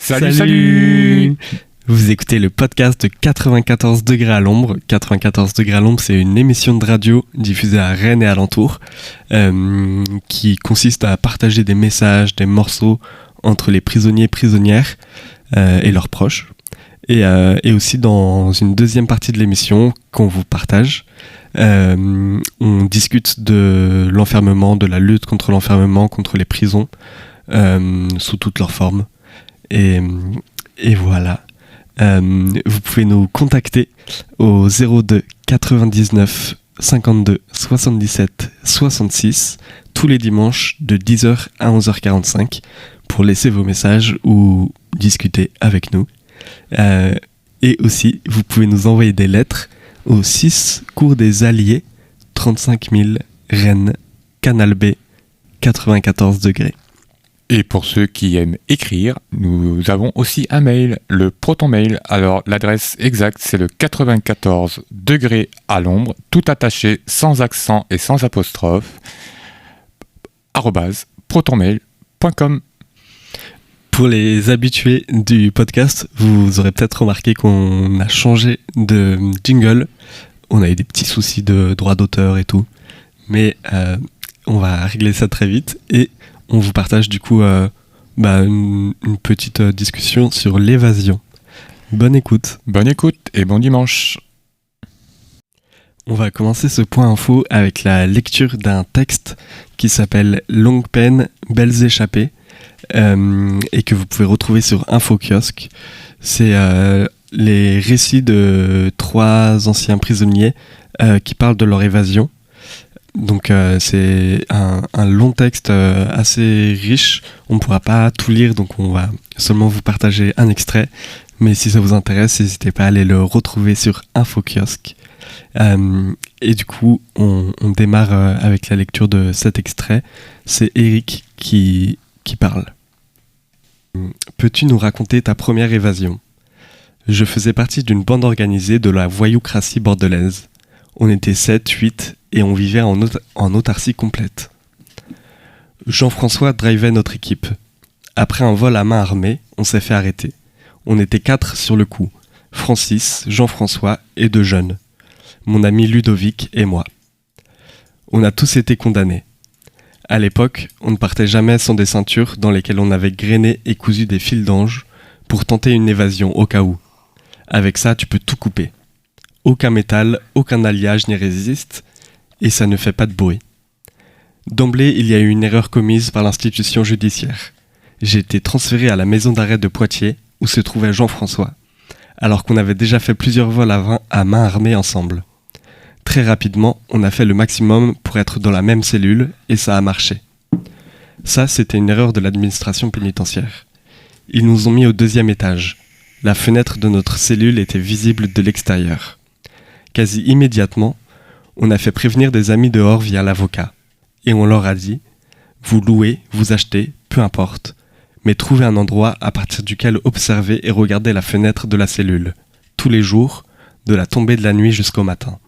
Salut. Vous écoutez le podcast de 94 degrés à l'ombre. 94 degrés à l'ombre, c'est une émission de radio diffusée à Rennes et alentour qui consiste à partager des messages, des morceaux entre les prisonniers et prisonnières et leurs proches. Et aussi dans une deuxième partie de l'émission qu'on vous partage, on discute de l'enfermement, de la lutte contre l'enfermement, contre les prisons, sous toutes leurs formes. Et voilà. Vous pouvez nous contacter au 02 99 52 77 66 tous les dimanches de 10h à 11h45 pour laisser vos messages ou discuter avec nous. Et aussi, vous pouvez nous envoyer des lettres au 6 Cours des Alliés, 35 000 Rennes, Canal B, 94 degrés. Et pour ceux qui aiment écrire, nous avons aussi un mail, le Proton Mail. Alors l'adresse exacte, c'est le 94 degrés à l'ombre, tout attaché, sans accent et sans apostrophe, @protonmail.com. Pour les habitués du podcast, vous aurez peut-être remarqué qu'on a changé de jingle. On a eu des petits soucis de droit d'auteur et tout. Mais on va régler ça très vite. Et on vous partage du coup une petite discussion sur l'évasion. Bonne écoute. Bonne écoute et bon dimanche. On va commencer ce point info avec la lecture d'un texte qui s'appelle « Longue peine, belles échappées » et que vous pouvez retrouver sur InfoKiosque. C'est les récits de 3 anciens prisonniers qui parlent de leur évasion. Donc c'est un long texte assez riche. On ne pourra pas tout lire, donc on va seulement vous partager un extrait. Mais si ça vous intéresse, n'hésitez pas à aller le retrouver sur InfoKiosque. Et du coup, on démarre avec la lecture de cet extrait. C'est Eric qui parle. Peux-tu nous raconter ta première évasion ? Je faisais partie d'une bande organisée de la voyoucratie bordelaise. On était 7, 8 et on vivait en autarcie complète. Jean-François drivait notre équipe. Après un vol à main armée, on s'est fait arrêter. On était 4 sur le coup. Francis, Jean-François et 2 jeunes. Mon ami Ludovic et moi. On a tous été condamnés. À l'époque, on ne partait jamais sans des ceintures dans lesquelles on avait grainé et cousu des fils d'ange pour tenter une évasion au cas où. Avec ça, tu peux tout couper. Aucun métal, aucun alliage n'y résiste, et ça ne fait pas de bruit. D'emblée, il y a eu une erreur commise par l'institution judiciaire. J'ai été transféré à la maison d'arrêt de Poitiers, où se trouvait Jean-François, alors qu'on avait déjà fait plusieurs vols à main armée ensemble. Très rapidement, on a fait le maximum pour être dans la même cellule, et ça a marché. Ça, c'était une erreur de l'administration pénitentiaire. Ils nous ont mis au 2e étage. La fenêtre de notre cellule était visible de l'extérieur. Quasi immédiatement, on a fait prévenir des amis dehors via l'avocat. Et on leur a dit « Vous louez, vous achetez, peu importe, mais trouvez un endroit à partir duquel observer et regarder la fenêtre de la cellule, tous les jours, de la tombée de la nuit jusqu'au matin. »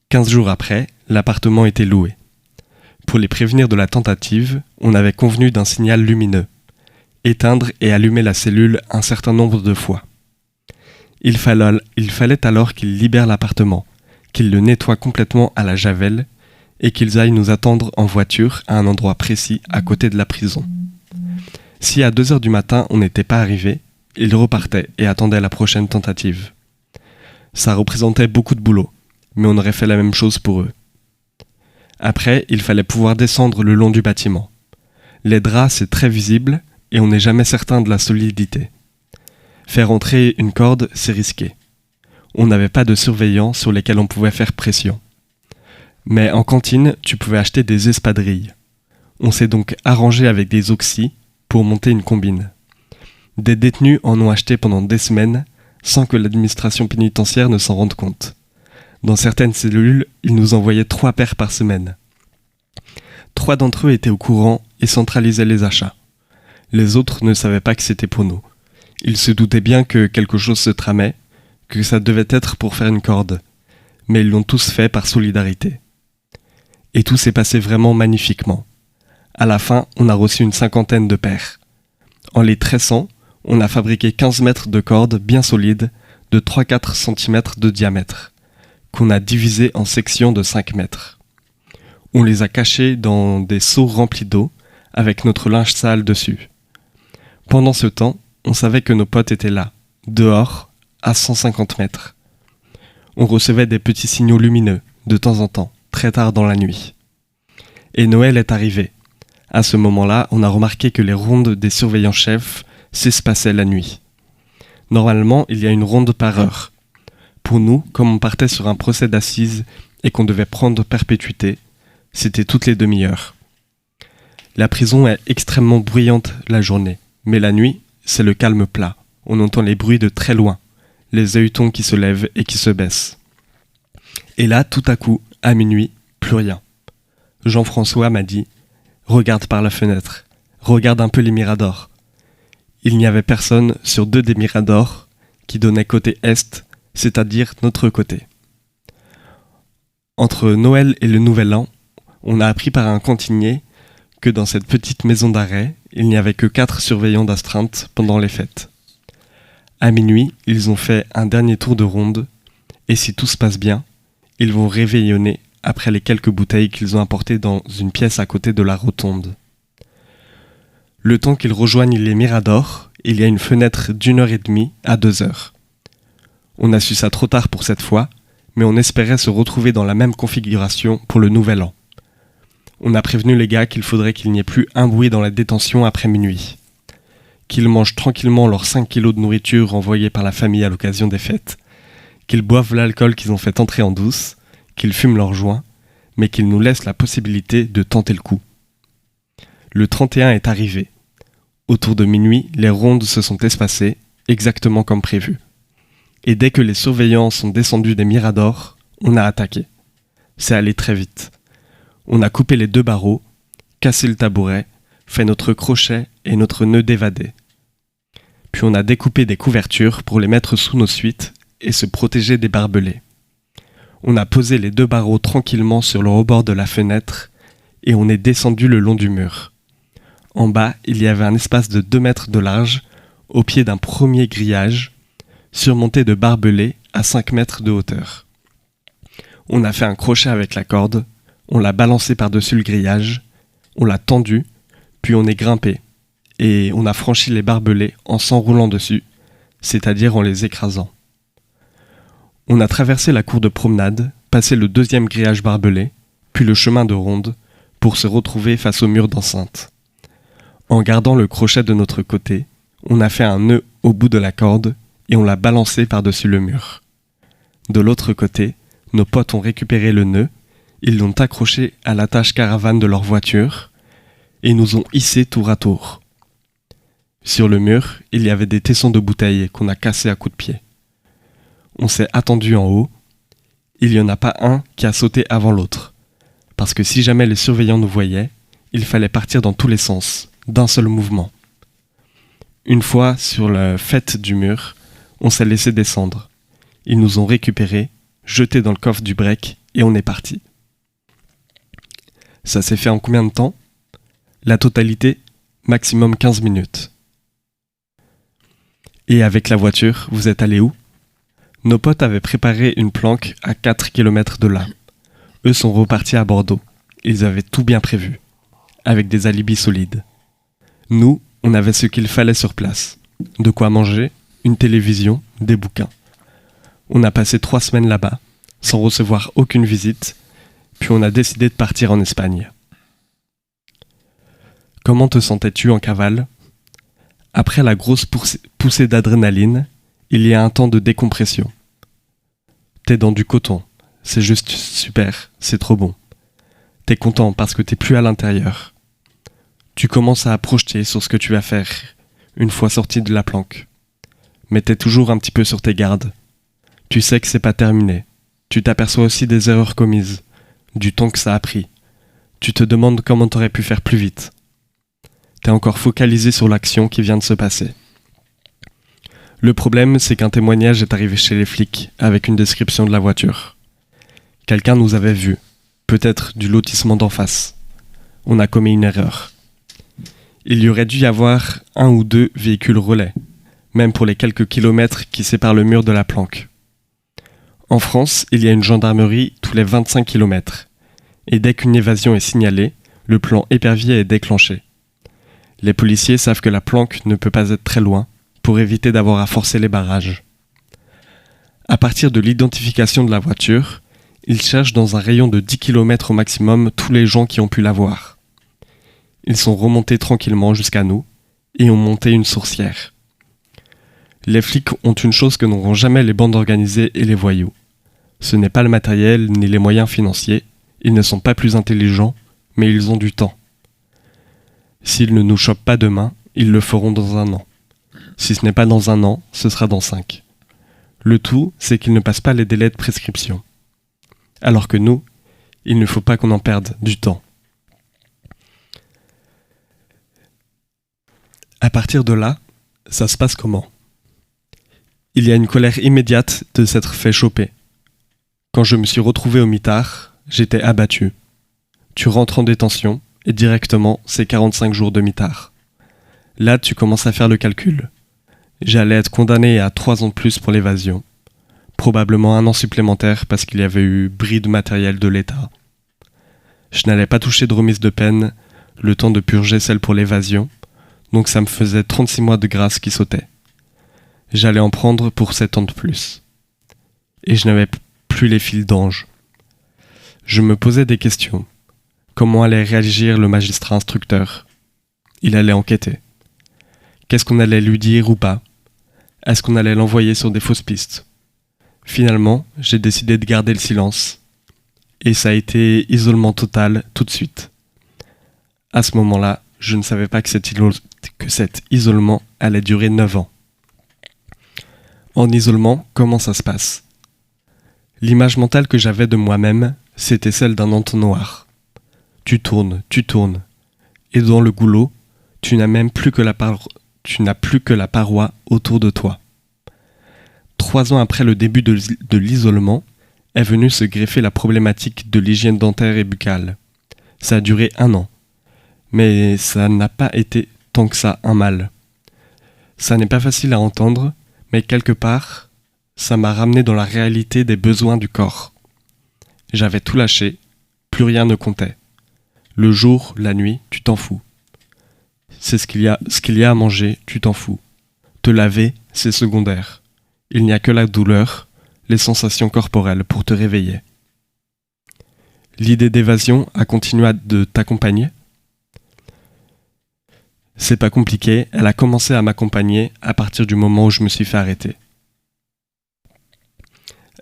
15 jours après, l'appartement était loué. Pour les prévenir de la tentative, on avait convenu d'un signal lumineux. Éteindre et allumer la cellule un certain nombre de fois. Il fallait alors qu'ils libèrent l'appartement, qu'ils le nettoient complètement à la javel et qu'ils aillent nous attendre en voiture à un endroit précis à côté de la prison. Si à 2h du matin on n'était pas arrivé, ils repartaient et attendaient la prochaine tentative. Ça représentait beaucoup de boulot, mais on aurait fait la même chose pour eux. Après, il fallait pouvoir descendre le long du bâtiment. Les draps, c'est très visible et on n'est jamais certain de la solidité. Faire entrer une corde, c'est risqué. On n'avait pas de surveillants sur lesquels on pouvait faire pression. Mais en cantine, tu pouvais acheter des espadrilles. On s'est donc arrangé avec des oxys pour monter une combine. Des détenus en ont acheté pendant des semaines sans que l'administration pénitentiaire ne s'en rende compte. Dans certaines cellules, ils nous envoyaient 3 paires par semaine. 3 d'entre eux étaient au courant et centralisaient les achats. Les autres ne savaient pas que c'était pour nous. Ils se doutaient bien que quelque chose se tramait, que ça devait être pour faire une corde, mais ils l'ont tous fait par solidarité. Et tout s'est passé vraiment magnifiquement. À la fin, on a reçu une 50aine de paires. En les tressant, On a fabriqué 15 mètres de cordes bien solides de 3-4 cm de diamètre, qu'on a divisées en sections de 5 mètres. On les a cachées dans des seaux remplis d'eau, avec notre linge sale dessus. Pendant ce temps, on savait que nos potes étaient là, dehors, à 150 mètres. On recevait des petits signaux lumineux, de temps en temps, très tard dans la nuit. Et Noël est arrivé. À ce moment-là, on a remarqué que les rondes des surveillants-chefs s'espaçaient la nuit. Normalement, il y a une ronde par heure. Pour nous, comme on partait sur un procès d'assises et qu'on devait prendre perpétuité, c'était toutes les demi-heures. La prison est extrêmement bruyante la journée, mais la nuit, c'est le calme plat. On entend les bruits de très loin, les œilletons qui se lèvent et qui se baissent. Et là, tout à coup, à minuit, plus rien. Jean-François m'a dit « Regarde par la fenêtre, regarde un peu les miradors ». Il n'y avait personne sur 2 des miradors qui donnaient côté est, c'est-à-dire notre côté. Entre Noël et le Nouvel An, on a appris par un cantinier que dans cette petite maison d'arrêt, il n'y avait que 4 surveillants d'astreinte pendant les fêtes. À minuit, ils ont fait un dernier tour de ronde, et si tout se passe bien, ils vont réveillonner après les quelques bouteilles qu'ils ont apportées dans une pièce à côté de la rotonde. Le temps qu'ils rejoignent les miradors, il y a une fenêtre d'1h30 à 2h. On a su ça trop tard pour cette fois, mais on espérait se retrouver dans la même configuration pour le Nouvel An. On a prévenu les gars qu'il faudrait qu'il n'y ait plus un bruit dans la détention après minuit. Qu'ils mangent tranquillement leurs 5 kilos de nourriture envoyés par la famille à l'occasion des fêtes. Qu'ils boivent l'alcool qu'ils ont fait entrer en douce, qu'ils fument leurs joints, mais qu'ils nous laissent la possibilité de tenter le coup. Le 31 est arrivé. Autour de minuit, les rondes se sont espacées, exactement comme prévu. Et dès que les surveillants sont descendus des miradors, on a attaqué. C'est allé très vite. On a coupé les 2 barreaux, cassé le tabouret, fait notre crochet et notre nœud d'évadé. Puis on a découpé des couvertures pour les mettre sous nos suites et se protéger des barbelés. On a posé les 2 barreaux tranquillement sur le rebord de la fenêtre et on est descendu le long du mur. En bas, il y avait un espace de 2 mètres de large, au pied d'un premier grillage, surmonté de barbelés à 5 mètres de hauteur. On a fait un crochet avec la corde, on l'a balancé par-dessus le grillage, on l'a tendu, puis on est grimpé, et on a franchi les barbelés en s'enroulant dessus, c'est-à-dire en les écrasant. On a traversé la cour de promenade, passé le 2e grillage barbelé, puis le chemin de ronde, pour se retrouver face au mur d'enceinte. En gardant le crochet de notre côté, on a fait un nœud au bout de la corde et on l'a balancé par-dessus le mur. De l'autre côté, nos potes ont récupéré le nœud, ils l'ont accroché à l'attache caravane de leur voiture et nous ont hissés tour à tour. Sur le mur, il y avait des tessons de bouteilles qu'on a cassés à coups de pied. On s'est attendu en haut. Il n'y en a pas un qui a sauté avant l'autre. Parce que si jamais les surveillants nous voyaient, il fallait partir dans tous les sens, d'un seul mouvement. Une fois sur le faîte du mur, on s'est laissé descendre. Ils nous ont récupérés, jetés dans le coffre du break et on est parti. Ça s'est fait en combien de temps ? La totalité, maximum 15 minutes. Et avec la voiture, vous êtes allés où ? Nos potes avaient préparé une planque à 4 km de là. Eux sont repartis à Bordeaux. Ils avaient tout bien prévu, avec des alibis solides. Nous, on avait ce qu'il fallait sur place. De quoi manger, une télévision, des bouquins. On a passé 3 semaines là-bas, sans recevoir aucune visite, puis on a décidé de partir en Espagne. Comment te sentais-tu en cavale ? Après la grosse poussée d'adrénaline, il y a un temps de décompression. T'es dans du coton, c'est juste super, c'est trop bon. T'es content parce que t'es plus à l'intérieur. Tu commences à projeter sur ce que tu vas faire une fois sorti de la planque. Mais t'es toujours un petit peu sur tes gardes. Tu sais que c'est pas terminé. Tu t'aperçois aussi des erreurs commises, du temps que ça a pris. Tu te demandes comment t'aurais pu faire plus vite. T'es encore focalisé sur l'action qui vient de se passer. Le problème, c'est qu'un témoignage est arrivé chez les flics avec une description de la voiture. Quelqu'un nous avait vus, peut-être du lotissement d'en face. On a commis une erreur. Il y aurait dû y avoir 1 ou 2 véhicules relais, même pour les quelques kilomètres qui séparent le mur de la planque. En France, il y a une gendarmerie tous les 25 kilomètres. Et dès qu'une évasion est signalée, le plan épervier est déclenché. Les policiers savent que la planque ne peut pas être très loin pour éviter d'avoir à forcer les barrages. À partir de l'identification de la voiture, ils cherchent dans un rayon de 10 km au maximum tous les gens qui ont pu la voir. Ils sont remontés tranquillement jusqu'à nous et ont monté une sourcière. Les flics ont une chose que n'auront jamais les bandes organisées et les voyous. Ce n'est pas le matériel ni les moyens financiers, ils ne sont pas plus intelligents, mais ils ont du temps. S'ils ne nous chopent pas demain, ils le feront dans 1 an. Si ce n'est pas dans 1 an, ce sera dans 5. Le tout, c'est qu'ils ne passent pas les délais de prescription. Alors que nous, il ne faut pas qu'on en perde du temps. À partir de là, ça se passe comment ? Il y a une colère immédiate de s'être fait choper. Quand je me suis retrouvé au mitard, j'étais abattu. Tu rentres en détention et directement, c'est 45 jours de mitard. Là, tu commences à faire le calcul. J'allais être condamné à 3 ans de plus pour l'évasion. Probablement 1 an supplémentaire parce qu'il y avait eu bris de matériel de l'État. Je n'allais pas toucher de remise de peine, le temps de purger celle pour l'évasion, donc ça me faisait 36 mois de grâce qui sautaient. J'allais en prendre pour 7 ans de plus. Et je n'avais plus les fils d'ange. Je me posais des questions. Comment allait réagir le magistrat instructeur ? Il allait enquêter. Qu'est-ce qu'on allait lui dire ou pas ? Est-ce qu'on allait l'envoyer sur des fausses pistes ? Finalement, j'ai décidé de garder le silence. Et ça a été isolement total tout de suite. À ce moment-là, je ne savais pas que cet isolement allait durer 9 ans. En isolement, comment ça se passe ? L'image mentale que j'avais de moi-même, c'était celle d'un entonnoir. Tu tournes, et dans le goulot, tu n'as plus que la paroi autour de toi. 3 ans après le début de l'isolement, est venue se greffer la problématique de l'hygiène dentaire et buccale. Ça a duré 1 an, mais ça n'a pas été tant que ça un mal. Ça n'est pas facile à entendre, mais quelque part, ça m'a ramené dans la réalité des besoins du corps. J'avais tout lâché, plus rien ne comptait. Le jour, la nuit, tu t'en fous. C'est ce qu'il y a à manger, tu t'en fous. Te laver, c'est secondaire. Il n'y a que la douleur, les sensations corporelles pour te réveiller. L'idée d'évasion a continué de t'accompagner ? C'est pas compliqué, elle a commencé à m'accompagner à partir du moment où je me suis fait arrêter.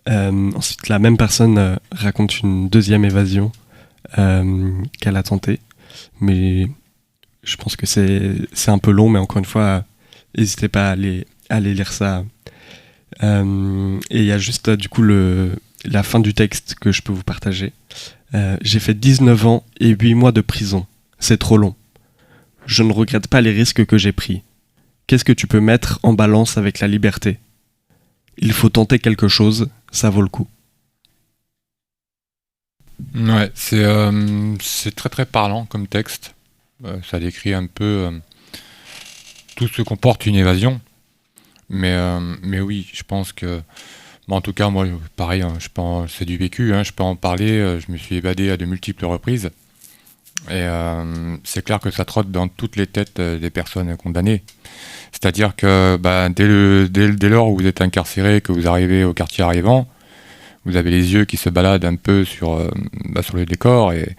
Ensuite, la même personne raconte une deuxième évasion qu'elle a tentée, mais je pense que c'est un peu long, mais encore une fois, n'hésitez pas à aller lire ça. Et il y a juste du coup la fin du texte que je peux vous partager. J'ai fait 19 ans et 8 mois de prison. C'est trop long. Je ne regrette pas les risques que j'ai pris. Qu'est-ce que tu peux mettre en balance avec la liberté ? Il faut tenter quelque chose, ça vaut le coup. Ouais, c'est très très parlant comme texte. Ça décrit un peu tout ce que comporte une évasion. Mais oui, je pense que... Bon, en tout cas, moi, pareil, c'est du vécu, je peux en parler. Je me suis évadé à de multiples reprises. Et c'est clair que ça trotte dans toutes les têtes des personnes condamnées. C'est-à-dire que dès lors où vous êtes incarcéré, que vous arrivez au quartier arrivant, vous avez les yeux qui se baladent un peu sur le décor et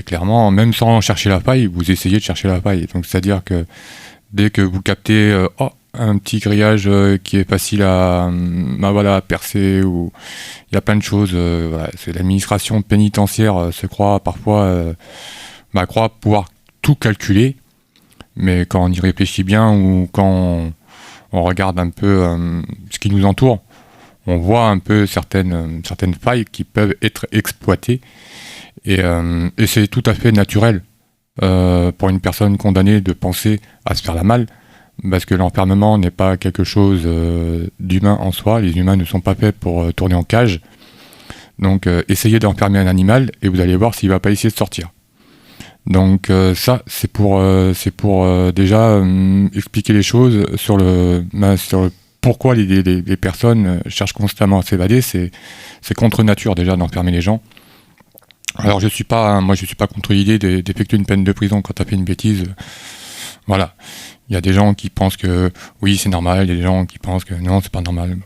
clairement, même sans chercher la faille, vous essayez de chercher la faille. Donc c'est-à-dire que dès que vous captez un petit grillage qui est facile à percer, ou il y a plein de choses, c'est l'administration pénitentiaire se croit parfois croit pouvoir tout calculer, mais quand on y réfléchit bien ou quand on regarde un peu ce qui nous entoure, on voit un peu certaines failles qui peuvent être exploitées et c'est tout à fait naturel pour une personne condamnée de penser à se faire la malle, parce que l'enfermement n'est pas quelque chose d'humain en soi. Les humains ne sont pas faits pour tourner en cage. Donc essayez d'enfermer un animal et vous allez voir s'il ne va pas essayer de sortir. Donc ça, c'est pour déjà expliquer les choses sur sur pourquoi les personnes cherchent constamment à s'évader. C'est contre nature déjà d'enfermer les gens. Alors je suis pas contre l'idée d'effectuer une peine de prison quand tu as fait une bêtise. Voilà. Il y a des gens qui pensent que oui, c'est normal, il y a des gens qui pensent que non, c'est pas normal.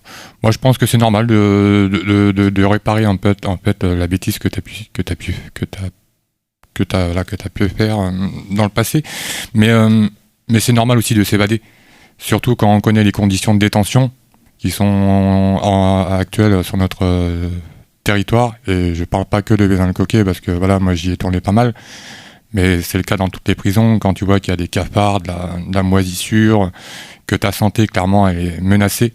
Moi, je pense que c'est normal de réparer en fait la bêtise que t'as pu faire dans le passé. Mais c'est normal aussi de s'évader. Surtout quand on connaît les conditions de détention qui sont actuelles sur notre territoire. Et je parle pas que de Vaison-le-Coquet parce que voilà, moi j'y ai tourné pas mal. Mais c'est le cas dans toutes les prisons, quand tu vois qu'il y a des cafards, de la moisissure, que ta santé clairement elle est menacée.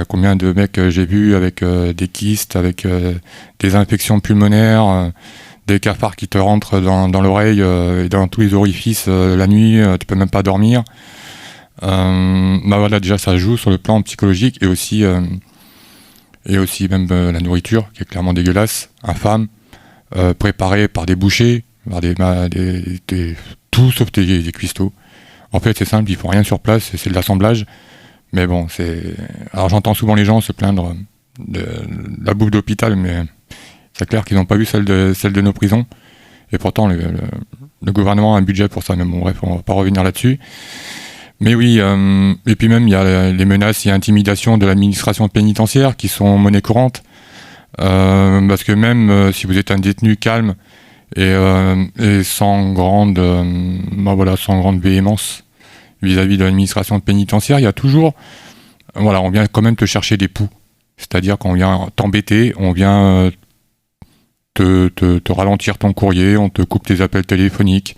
Combien de mecs j'ai vus avec des kystes, avec des infections pulmonaires, des cafards qui te rentrent dans l'oreille et dans tous les orifices la nuit, tu peux même pas dormir. Voilà, déjà ça joue sur le plan psychologique et aussi même la nourriture qui est clairement dégueulasse, infâme, préparée par des bouchers. Tout sauf des cuistots. En fait, c'est simple, il faut rien sur place, c'est de l'assemblage. Mais bon, alors j'entends souvent les gens se plaindre de la bouffe d'hôpital, mais c'est clair qu'ils n'ont pas vu celle de nos prisons. Et pourtant, le gouvernement a un budget pour ça. Mais bon, bref, on va pas revenir là-dessus. Mais oui, et puis même, il y a les menaces et intimidations de l'administration pénitentiaire qui sont monnaie courante. Parce que même si vous êtes un détenu calme, et sans grande véhémence vis-à-vis de l'administration pénitentiaire, il y a toujours, on vient quand même te chercher des poux. C'est-à-dire qu'on vient t'embêter, on vient te ralentir ton courrier, on te coupe tes appels téléphoniques.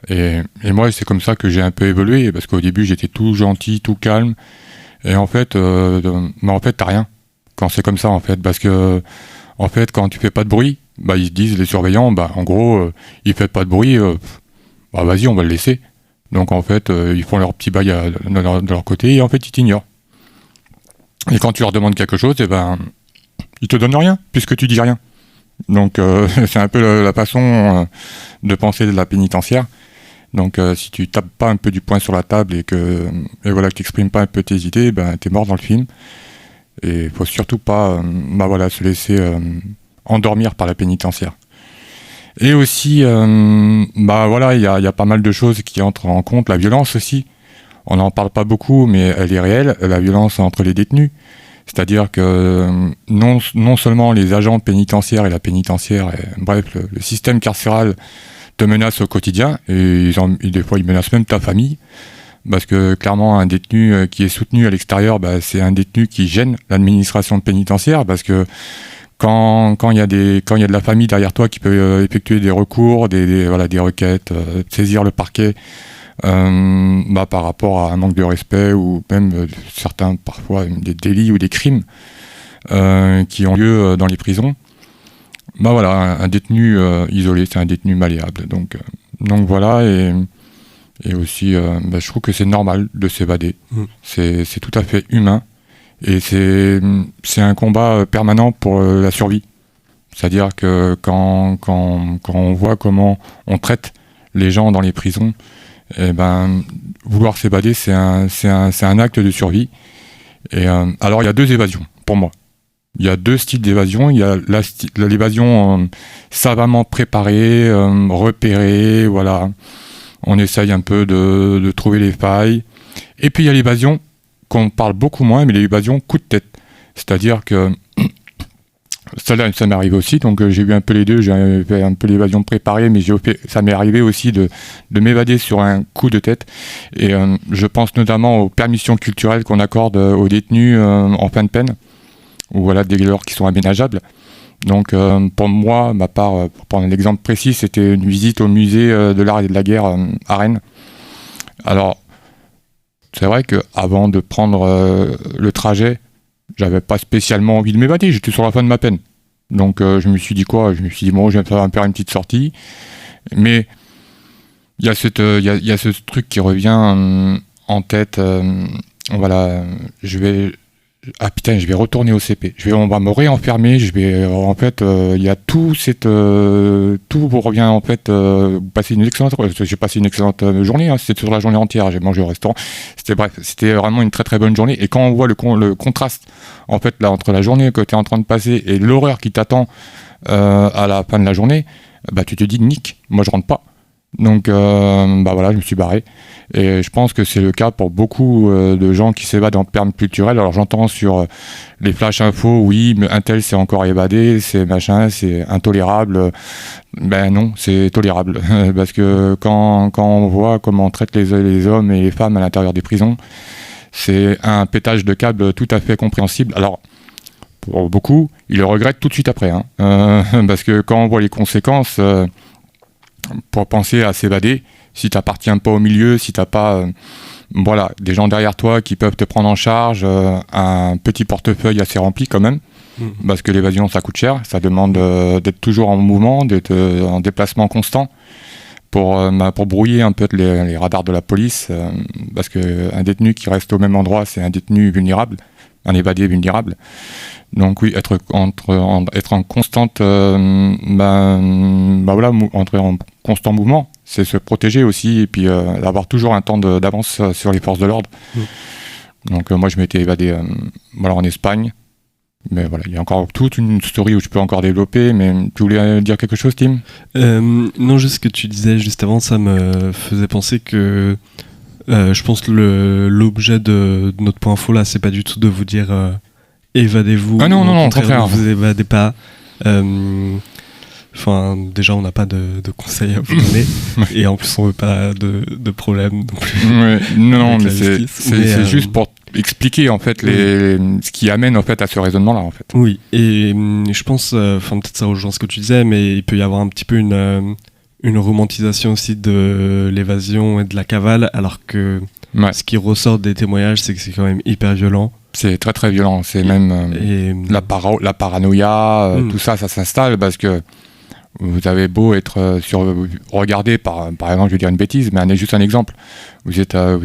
Et moi, c'est comme ça que j'ai un peu évolué, parce qu'au début, j'étais tout gentil, tout calme. Et en fait, t'as rien quand c'est comme ça, en fait, parce que en fait, quand tu fais pas de bruit, ils se disent, les surveillants, en gros, ils font pas de bruit, vas-y, on va le laisser. Donc en fait, ils font leur petit bail de leur côté et en fait, ils t'ignorent. Et quand tu leur demandes quelque chose, ils te donnent rien, puisque tu dis rien. Donc c'est un peu la façon de penser de la pénitentiaire. Donc si tu tapes pas un peu du poing sur la table et que tu exprimes pas un peu tes idées, t'es mort dans le film. Et il faut surtout pas se laisser endormir par la pénitentiaire. Et aussi, il y a pas mal de choses qui entrent en compte. La violence aussi. On n'en parle pas beaucoup, mais elle est réelle. La violence entre les détenus. C'est-à-dire que non seulement les agents pénitentiaires et la pénitentiaire, le système carcéral te menace au quotidien, et des fois ils menacent même ta famille. Parce que clairement, un détenu qui est soutenu à l'extérieur, c'est un détenu qui gêne l'administration pénitentiaire, parce que quand il y a de la famille derrière toi qui peut effectuer des recours, des requêtes, saisir le parquet par rapport à un manque de respect ou même certains parfois des délits ou des crimes qui ont lieu dans les prisons, un détenu isolé, c'est un détenu malléable. Donc voilà, et aussi je trouve que c'est normal de s'évader. C'est tout à fait humain. Et c'est un combat permanent pour la survie. C'est-à-dire que quand on voit comment on traite les gens dans les prisons, vouloir s'évader, c'est un acte de survie. Et alors il y a deux évasions pour moi. Il y a deux styles d'évasion. Il y a l'évasion savamment préparée, repérée, voilà. On essaye un peu de trouver les failles. Et puis il y a l'évasion qu'on parle beaucoup moins, mais l'évasion coup de tête. C'est-à-dire que ça m'est arrivé aussi, donc j'ai vu un peu les deux, j'ai fait un peu l'évasion préparée, mais ça m'est arrivé aussi de m'évader sur un coup de tête. Et je pense notamment aux permissions culturelles qu'on accorde aux détenus en fin de peine, ou dès lors qui sont aménageables. Donc pour moi, ma part, pour prendre un exemple précis, c'était une visite au musée de l'art et de la guerre à Rennes. Alors, c'est vrai qu'avant de prendre le trajet, j'avais pas spécialement envie de m'évader, j'étais sur la fin de ma peine. Donc je me suis dit bon, je vais faire une petite sortie. Mais il y a ce truc qui revient en tête, je vais ah putain, je vais retourner au CP. On va me réenfermer. En fait, il y a tout vous revient en fait. J'ai passé une excellente journée. Hein, c'était sur la journée entière. J'ai mangé au restaurant. C'était vraiment une très très bonne journée. Et quand on voit le contraste en fait là entre la journée que tu es en train de passer et l'horreur qui t'attend à la fin de la journée, bah tu te dis nique. Moi je rentre pas. Donc bah voilà, je me suis barré. Et je pense que c'est le cas pour beaucoup de gens qui s'évadent en termes culturels. Alors j'entends sur les flash infos, oui, mais un tel s'est encore évadé, c'est machin, c'est intolérable. Ben non, c'est tolérable. Parce que quand on voit comment on traite les hommes et les femmes à l'intérieur des prisons, c'est un pétage de câble tout à fait compréhensible. Alors pour beaucoup, ils le regrettent tout de suite après. Hein. Parce que quand on voit les conséquences... pour penser à s'évader, si tu n'appartiens pas au milieu, si tu n'as pas voilà, des gens derrière toi qui peuvent te prendre en charge, un petit portefeuille assez rempli quand même, parce que l'évasion ça coûte cher, ça demande d'être toujours en mouvement, d'être en déplacement constant pour brouiller un peu les radars de la police, parce qu'un détenu qui reste au même endroit, c'est un détenu vulnérable, un évadé vulnérable. Donc oui, être en constante, voilà, entrer en constant mouvement, c'est se protéger aussi et puis avoir toujours un temps d'avance sur les forces de l'ordre. Donc moi je m'étais évadé voilà, en Espagne, mais voilà, il y a encore toute une story où je peux encore développer. Mais tu voulais dire quelque chose, Tim ? Non, juste ce que tu disais juste avant, ça me faisait penser que je pense que l'objet de notre point info là, c'est pas du tout de vous dire évadez-vous. Ah non, au contraire. Ne vous évadez pas. Enfin, déjà, on n'a pas de conseils à vous donner. Et en plus, on veut pas de problème non plus. Ouais, non, mais c'est juste pour expliquer en fait ce qui amène en fait à ce raisonnement-là en fait. Oui, et je pense, peut-être ça rejoint ce que tu disais, mais il peut y avoir un petit peu une romantisation aussi de l'évasion et de la cavale, alors que ce qui ressort des témoignages, c'est que c'est quand même hyper violent. C'est très très violent, c'est même la paranoïa, tout ça s'installe parce que vous avez beau être regardé par exemple, je vais dire une bêtise, mais juste un exemple. Vous êtes là,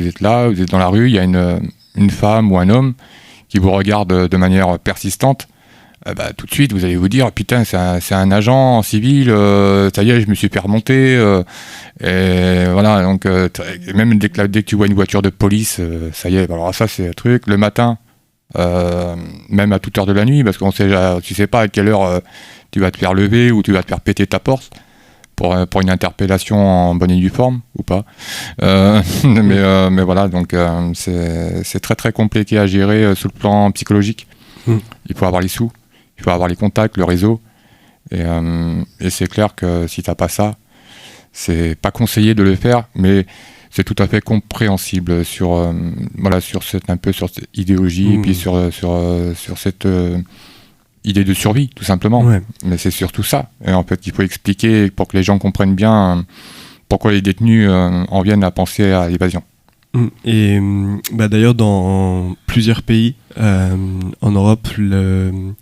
vous êtes dans la rue, il y a une femme ou un homme qui vous regarde de manière persistante. Tout de suite, vous allez vous dire putain, c'est un agent civil, ça y est, je me suis fait remonter. Et voilà, donc même dès que tu vois une voiture de police, ça y est, alors ça c'est un truc. Le matin, même à toute heure de la nuit, parce tu sais pas à quelle heure tu vas te faire lever ou tu vas te faire péter ta porte pour une interpellation en bonne et due forme ou pas. Mais voilà, donc c'est très très compliqué à gérer sous le plan psychologique. Il faut avoir les sous, il faut avoir les contacts, le réseau, et c'est clair que si t'as pas ça, c'est pas conseillé de le faire, mais c'est tout à fait compréhensible sur cette idéologie et puis sur cette idée de survie, tout simplement. Ouais. Mais c'est surtout ça. Et en fait, il faut expliquer pour que les gens comprennent bien pourquoi les détenus en viennent à penser à l'évasion. Et d'ailleurs, dans plusieurs pays en Europe, il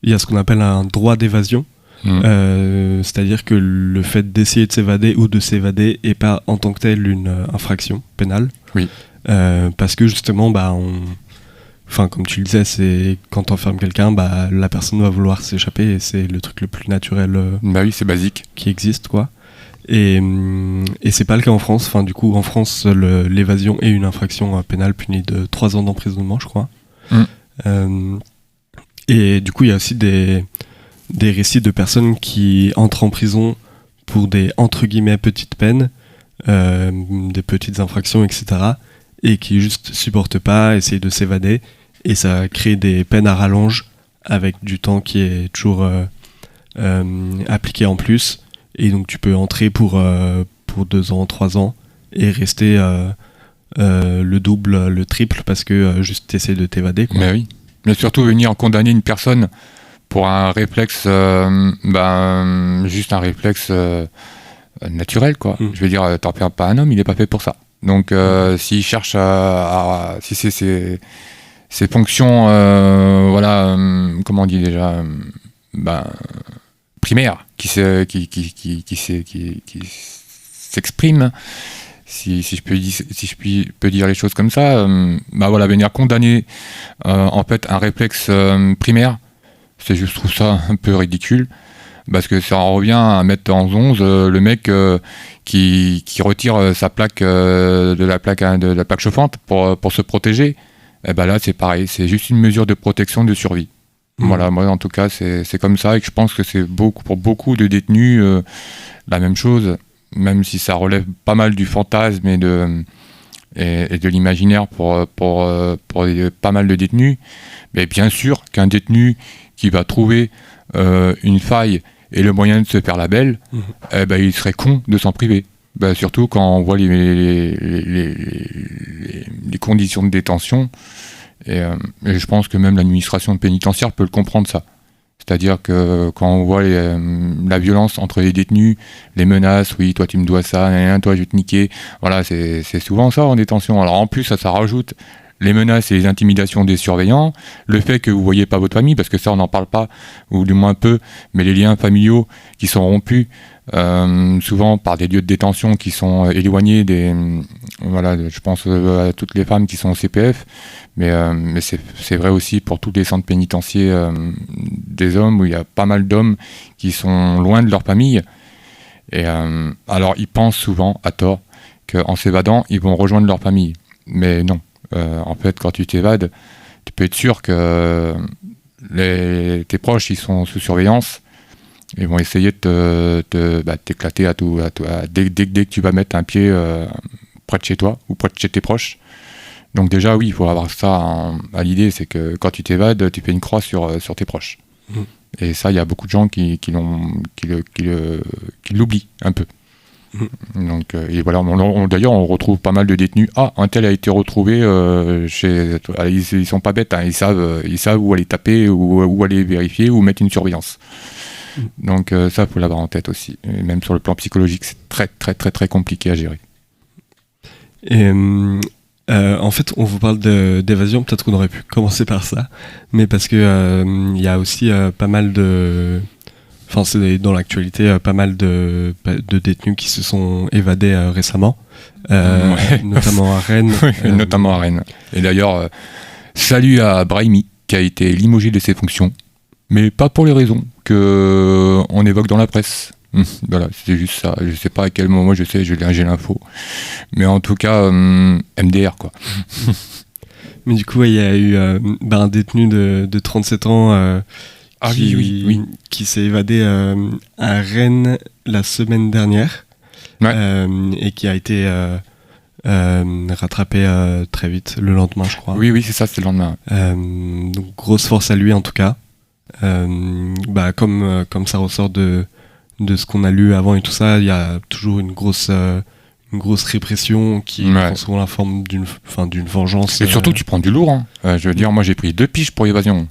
y a ce qu'on appelle un droit d'évasion. C'est-à-dire que le fait d'essayer de s'évader ou de s'évader n'est pas en tant que tel une infraction pénale. Oui. Parce que justement, comme tu le disais, c'est quand t'enfermes quelqu'un, la personne va vouloir s'échapper et c'est le truc le plus naturel oui, c'est basique. Qui existe, quoi. Et c'est pas le cas en France. Enfin, du coup, en France, l'évasion est une infraction pénale punie de 3 ans d'emprisonnement, je crois. Et du coup, il y a aussi des récits de personnes qui entrent en prison pour des entre guillemets petites peines, des petites infractions, etc. et qui juste supportent pas, essayent de s'évader, et ça crée des peines à rallonge avec du temps qui est toujours appliqué en plus, et donc tu peux entrer pour 2 ans, 3 ans et rester le double, le triple parce que juste t'essaies de t'évader, quoi. Mais oui, mais surtout venir condamner une personne pour un réflexe, juste un réflexe naturel, quoi. Je veux dire, t'en fais pas un homme, il n'est pas fait pour ça. Donc, s'il cherche si c'est ses fonctions, comment on dit déjà, primaires, qui s'expriment, si je peux dire les choses comme ça, venir condamner en fait un réflexe primaire, je trouve ça un peu ridicule. Parce que ça en revient à mettre en 11 le mec qui retire sa plaque de la plaque chauffante pour se protéger. Et ben là c'est pareil, c'est juste une mesure de protection, de survie. Voilà, moi en tout cas c'est comme ça, et que je pense que c'est pour beaucoup de détenus la même chose, même si ça relève pas mal du fantasme et de l'imaginaire pour pas mal de détenus. Mais bien sûr qu'un détenu qui va trouver une faille et le moyen de se faire la belle, il serait con de s'en priver. Surtout quand on voit les conditions de détention. Et je pense que même l'administration pénitentiaire peut le comprendre, ça. C'est-à-dire que quand on voit la violence entre les détenus, les menaces, oui, toi tu me dois ça, toi je vais te niquer, voilà, c'est souvent ça en détention. Alors en plus, ça rajoute les menaces et les intimidations des surveillants, le fait que vous ne voyez pas votre famille, parce que ça on n'en parle pas, ou du moins peu, mais les liens familiaux qui sont rompus, souvent par des lieux de détention qui sont éloignés je pense à toutes les femmes qui sont au CPF, mais c'est vrai aussi pour tous les centres pénitentiaires des hommes, où il y a pas mal d'hommes qui sont loin de leur famille, et alors ils pensent souvent, à tort, qu'en s'évadant, ils vont rejoindre leur famille, mais non. En fait, quand tu t'évades, tu peux être sûr que tes proches, ils sont sous surveillance. Ils vont essayer de t'éclater dès que tu vas mettre un pied près de chez toi ou près de chez tes proches. Donc déjà, oui, il faut avoir ça à l'idée, c'est que quand tu t'évades, tu fais une croix sur tes proches. Et ça, il y a beaucoup de gens qui l'oublient un peu. Donc, et voilà, d'ailleurs on retrouve pas mal de détenus. Un tel a été retrouvé ils sont pas bêtes, hein, ils savent où aller taper, où aller vérifier, ou mettre une surveillance. Donc ça, faut l'avoir en tête aussi. Et même sur le plan psychologique, c'est très très très très compliqué à gérer. Et en fait, on vous parle d'évasion, peut-être qu'on aurait pu commencer par ça, mais parce que il y a aussi pas mal de... Enfin, c'est dans l'actualité, pas mal de détenus qui se sont évadés récemment, notamment à Rennes. Oui, notamment à Rennes. Et d'ailleurs, salut à Brahimi, qui a été limogé de ses fonctions, mais pas pour les raisons qu'on évoque dans la presse. Voilà, c'est juste ça. Je sais pas à quel moment, j'ai l'info. Mais en tout cas, MDR, quoi. Mais du coup, il y a eu un détenu de 37 ans... qui s'est évadé à Rennes la semaine dernière, et qui a été rattrapé très vite, le lendemain, je crois. Oui, c'est ça, c'est le lendemain. Donc grosse force à lui en tout cas. Comme ça ressort de ce qu'on a lu avant et tout ça, il y a toujours une grosse répression qui prend souvent la forme d'une vengeance. Et surtout, tu prends du lourd. Hein. Je veux dire, moi j'ai pris 2 piges pour évasion.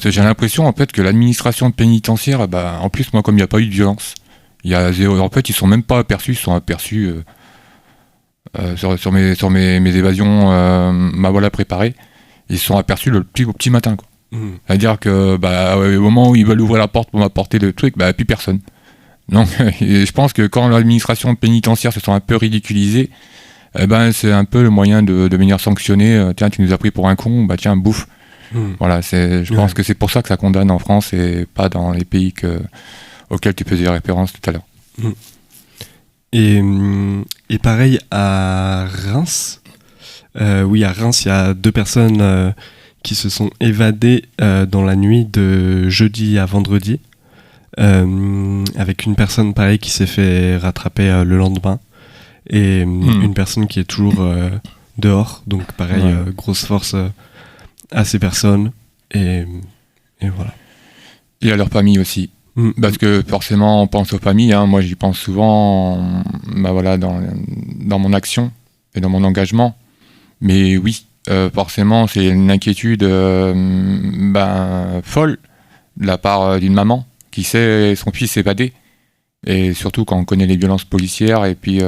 J'ai l'impression en fait que l'administration pénitentiaire, en plus moi comme il n'y a pas eu de violence, en fait ils sont même pas aperçus, ils sont aperçus sur mes évasions, voilà préparées, ils sont aperçus au petit matin, quoi. C'est-à-dire que au moment où ils veulent ouvrir la porte pour m'apporter le truc, plus personne. Donc je pense que quand l'administration pénitentiaire se sent un peu ridiculisée, c'est un peu le moyen de venir sanctionner. Tiens, tu nous as pris pour un con, tiens, bouffe. Voilà, je pense que c'est pour ça que ça condamne en France et pas dans les pays auxquels tu faisais référence tout à l'heure. Et pareil à Reims. À Reims, il y a 2 personnes qui se sont évadées dans la nuit de jeudi à vendredi, avec une personne pareil qui s'est fait rattraper le lendemain, et une personne qui est toujours dehors. Donc pareil, grosse force à ces personnes, et voilà. Et à leur famille aussi. Parce que forcément on pense aux familles, hein. Moi j'y pense souvent dans mon action et dans mon engagement, mais oui, forcément c'est une inquiétude folle de la part d'une maman qui sait son fils évader, et surtout quand on connaît les violences policières, et puis il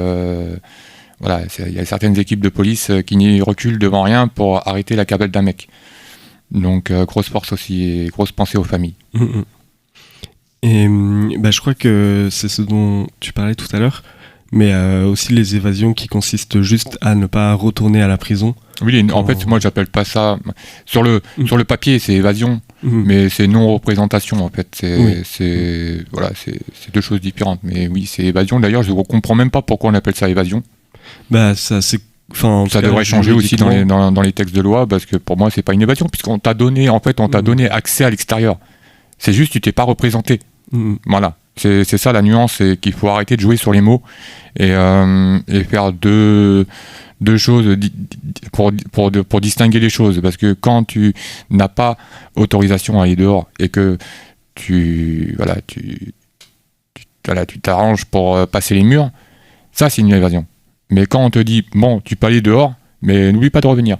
y a certaines équipes de police qui n'y reculent devant rien pour arrêter la cavale d'un mec. Donc grosse force aussi, et grosse pensée aux familles. Et je crois que c'est ce dont tu parlais tout à l'heure, mais aussi les évasions qui consistent juste à ne pas retourner à la prison. Oui, en fait, moi, j'appelle pas ça... Sur le papier, c'est évasion, mais c'est non-représentation, en fait. C'est deux choses différentes. Mais oui, c'est évasion. D'ailleurs, je ne comprends même pas pourquoi on appelle ça évasion. Bah, ça, c'est... Enfin, ça devrait changer aussi dans les textes de loi, parce que pour moi, c'est pas une évasion, puisqu'on t'a donné, donné accès à l'extérieur. C'est juste, tu t'es pas représenté. Voilà. C'est ça la nuance, c'est qu'il faut arrêter de jouer sur les mots et faire deux choses pour distinguer les choses. Parce que quand tu n'as pas autorisation à aller dehors et que tu t'arranges pour passer les murs, ça c'est une évasion. Mais quand on te dit, bon, tu peux aller dehors, mais n'oublie pas de revenir.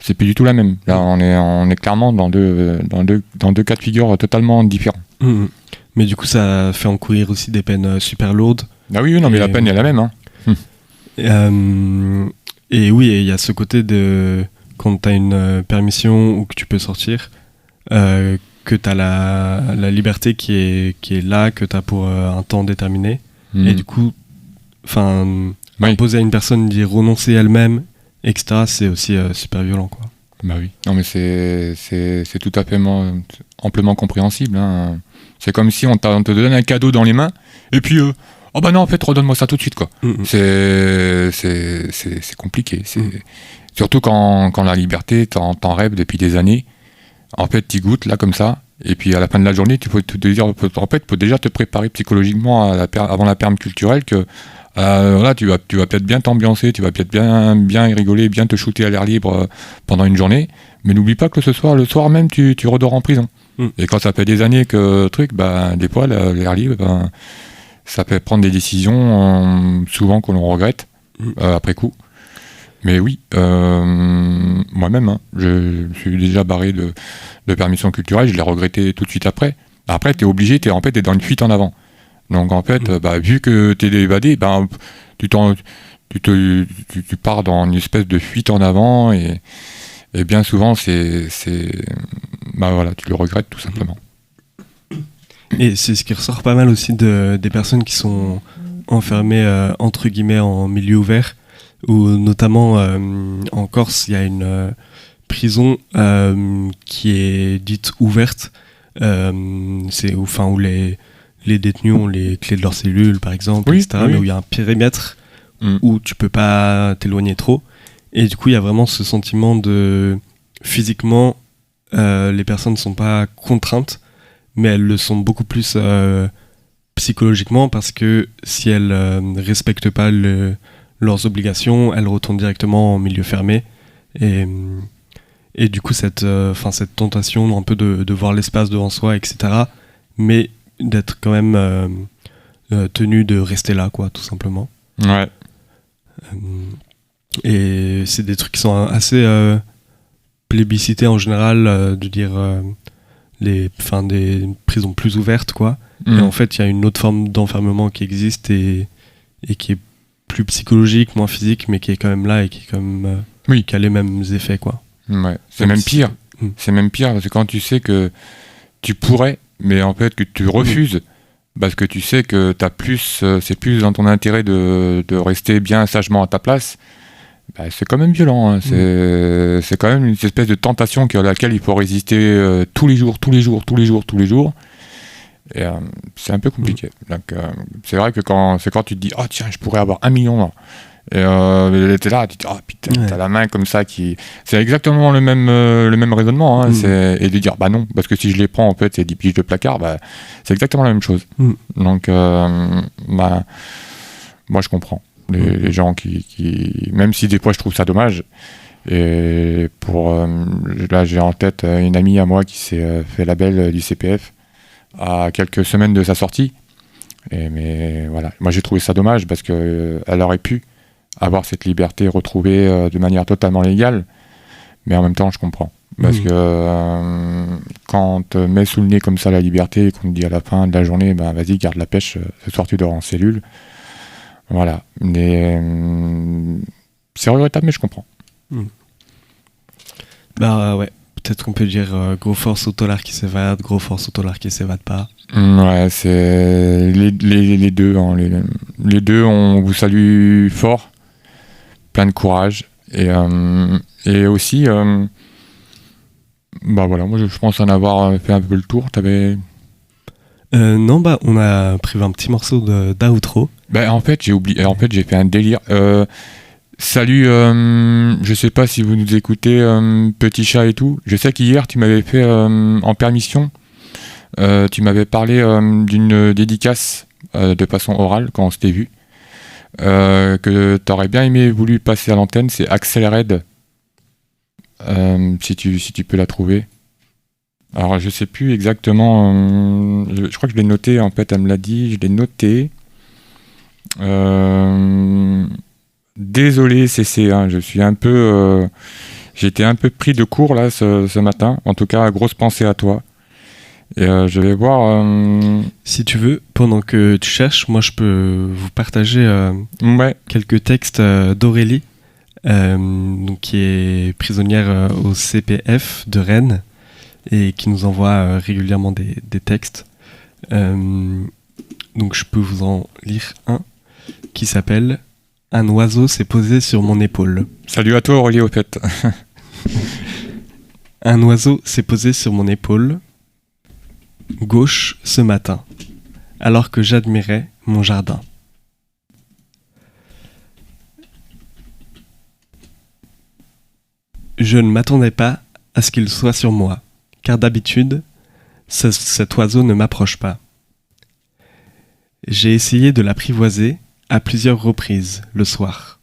C'est plus du tout la même. Là, on est clairement dans deux cas de figure totalement différents. Mais du coup, ça fait encourir aussi des peines super lourdes. Ah oui, non, mais la peine est la même. Hein. Et oui, il y a ce côté de quand tu as une permission ou que tu peux sortir, que tu as la liberté qui est là, que tu as pour un temps déterminé. Et du coup, imposer à une personne d'y renoncer elle-même, etc., c'est aussi super violent, quoi. Bah oui. Non, mais c'est tout à fait amplement compréhensible. Hein. C'est comme si on te donne un cadeau dans les mains, et puis, oh bah non, en fait, redonne-moi ça tout de suite, quoi. C'est compliqué. Surtout quand la liberté, t'en rêves depuis des années. En fait, t'y goûtes, là, comme ça, et puis à la fin de la journée, tu peux te dire, en fait, faut déjà te préparer psychologiquement avant la perme culturelle que là, tu vas peut-être bien t'ambiancer, tu vas peut-être bien rigoler, bien te shooter à l'air libre pendant une journée, mais n'oublie pas que le soir même, tu redors en prison. Et quand ça fait des années que des fois, l'air libre, ça peut prendre des décisions souvent que l'on regrette après coup. Mais oui, moi-même, hein, je suis déjà barré de permission culturelle, je l'ai regretté tout de suite après. Après, t'es obligé, t'es dans une fuite en avant. Donc en fait, vu que t'es évadé, tu pars dans une espèce de fuite en avant et bien souvent tu le regrettes tout simplement. Et c'est ce qui ressort pas mal aussi des personnes qui sont enfermées entre guillemets en milieu ouvert, où notamment en Corse, il y a une prison qui est dite ouverte, c'est où les détenus ont les clés de leur cellule, par exemple, etc. Mais où il y a un périmètre où tu peux pas t'éloigner trop. Et du coup, il y a vraiment ce sentiment de... Physiquement, les personnes ne sont pas contraintes, mais elles le sont beaucoup plus psychologiquement, parce que si elles respectent pas leurs obligations, elles retournent directement en milieu fermé. Et du coup, cette tentation un peu de voir l'espace devant soi, etc., mais d'être quand même tenu de rester là, quoi, tout simplement. Ouais. Et c'est des trucs qui sont assez plébiscités en général, de dire des prisons plus ouvertes, quoi. Et en fait, il y a une autre forme d'enfermement qui existe et qui est plus psychologique, moins physique, mais qui est quand même là et qui est quand même qui a les mêmes effets, quoi. Ouais. C'est même pire. C'est même pire parce que quand tu sais que tu pourrais, mais en fait que tu refuses, parce que tu sais que c'est plus dans ton intérêt de rester bien sagement à ta place, c'est quand même violent. Hein. C'est quand même une espèce de tentation à laquelle il faut résister tous les jours. Et c'est un peu compliqué. Donc, c'est vrai que quand tu te dis, oh tiens, je pourrais avoir 1 million là. Et t'es là, tu te dis, oh putain, t'as la main comme ça qui... C'est exactement le même raisonnement, hein, et de dire, non, parce que si je les prends, en fait, c'est 10 piges de placard, c'est exactement la même chose. Donc, moi, je comprends les gens qui... Même si des fois, je trouve ça dommage, et là, j'ai en tête une amie à moi qui s'est fait label du CPF à quelques semaines de sa sortie, mais voilà, moi, j'ai trouvé ça dommage, parce qu'elle aurait pu avoir cette liberté retrouvée de manière totalement légale, mais en même temps je comprends, parce que quand on te met sous le nez comme ça la liberté et qu'on te dit à la fin de la journée vas-y garde la pêche, ce soir tu dors en cellule, voilà, mais c'est regrettable, mais je comprends. Ouais, peut-être qu'on peut dire gros force au tolard qui s'évade, gros force au tolard qui s'évade pas. Ouais, c'est les deux. Hein, les deux, on vous salue fort, plein de courage. Et aussi, bah voilà, moi je pense en avoir fait un peu le tour. T'avais... Non, on a prévu un petit morceau d'outro. Bah, en fait, j'ai oublié. En fait, j'ai fait un délire. Salut, je sais pas si vous nous écoutez, petit chat et tout. Je sais qu'hier, tu m'avais fait en permission. Tu m'avais parlé d'une dédicace de façon orale quand on s'était vu. Que t'aurais bien voulu passer à l'antenne. C'est Axel Red. Si tu peux la trouver. Alors, je sais plus exactement. Je crois que je l'ai noté. En fait, elle me l'a dit. Je l'ai noté. Désolé, CC. Hein, je suis un peu. J'ai été un peu pris de court là ce matin. En tout cas, grosse pensée à toi. Et je vais voir. Si tu veux, pendant que tu cherches, moi je peux vous partager quelques textes d'Aurélie, donc qui est prisonnière au CPF de Rennes et qui nous envoie régulièrement des textes. Donc je peux vous en lire un qui s'appelle « Un oiseau s'est posé sur mon épaule ». Salut à toi Aurélie au fait. Un oiseau s'est posé sur mon épaule gauche ce matin, alors que j'admirais mon jardin. Je ne m'attendais pas à ce qu'il soit sur moi, car d'habitude, cet oiseau ne m'approche pas. J'ai essayé de l'apprivoiser à plusieurs reprises le soir.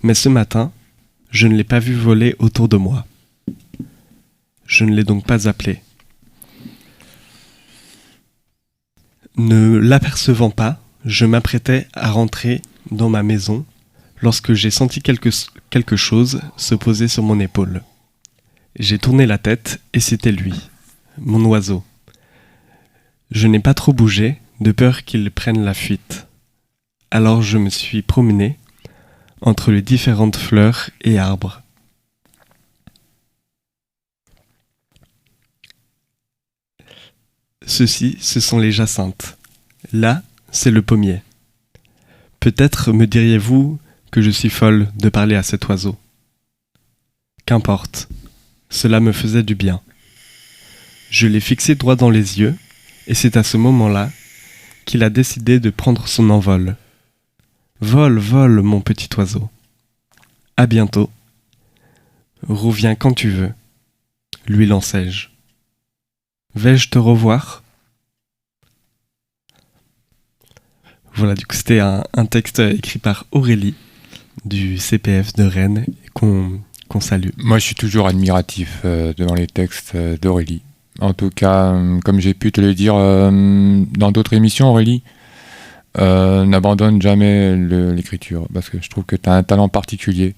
Mais ce matin, je ne l'ai pas vu voler autour de moi. Je ne l'ai donc pas appelé. Ne l'apercevant pas, je m'apprêtais à rentrer dans ma maison lorsque j'ai senti quelque chose se poser sur mon épaule. J'ai tourné la tête et c'était lui, mon oiseau. Je n'ai pas trop bougé, de peur qu'il prenne la fuite. Alors je me suis promené entre les différentes fleurs et arbres. Ceux-ci, ce sont les jacinthes. Là, c'est le pommier. Peut-être me diriez-vous que je suis folle de parler à cet oiseau. Qu'importe, cela me faisait du bien. Je l'ai fixé droit dans les yeux, et c'est à ce moment-là qu'il a décidé de prendre son envol. Vole, vole, mon petit oiseau. À bientôt. Reviens quand tu veux, lui lançai-je. Vais-je te revoir ? Voilà, du coup, c'était un texte écrit par Aurélie du CPF de Rennes qu'on salue. Moi, je suis toujours admiratif devant les textes d'Aurélie. En tout cas, comme j'ai pu te le dire dans d'autres émissions, Aurélie, n'abandonne jamais l'écriture parce que je trouve que tu as un talent particulier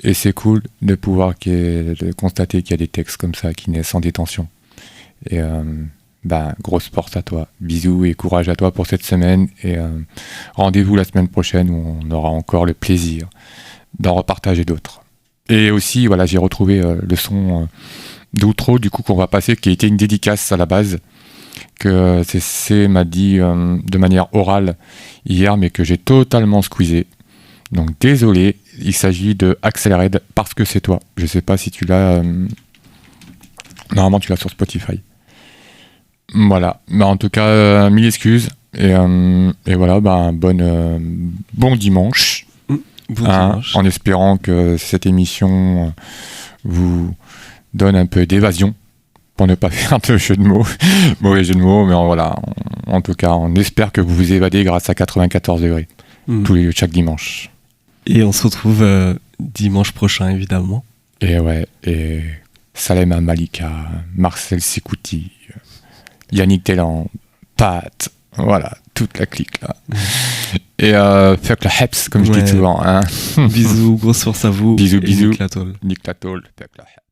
et c'est cool de pouvoir de constater qu'il y a des textes comme ça qui naissent en détention. Et grosse force à toi, bisous et courage à toi pour cette semaine et rendez-vous la semaine prochaine où on aura encore le plaisir d'en repartager d'autres. Et aussi, voilà, j'ai retrouvé le son d'outro du coup qu'on va passer, qui était une dédicace à la base, que CC m'a dit de manière orale hier, mais que j'ai totalement squeezé. Donc désolé, il s'agit de Axel Red, parce que c'est toi. Je sais pas si tu l'as... Normalement tu l'as sur Spotify. Voilà, en tout cas, mille excuses. Et voilà, bon dimanche. Bon dimanche. En espérant que cette émission vous donne un peu d'évasion, pour ne pas faire de jeu de mots, mauvais jeu de mots, mais voilà, en tout cas, on espère que vous vous évadez grâce à 94 degrés, chaque dimanche. Et on se retrouve dimanche prochain, évidemment. Et Salema Malika, Marcel Sikouti, Yannick Telland, Pat, voilà, toute la clique là. Et fuck la heps, comme je dis souvent. Hein. Bisous, grosse force à vous. Bisous. Nick Latol. Nick Latol, fuck la heps.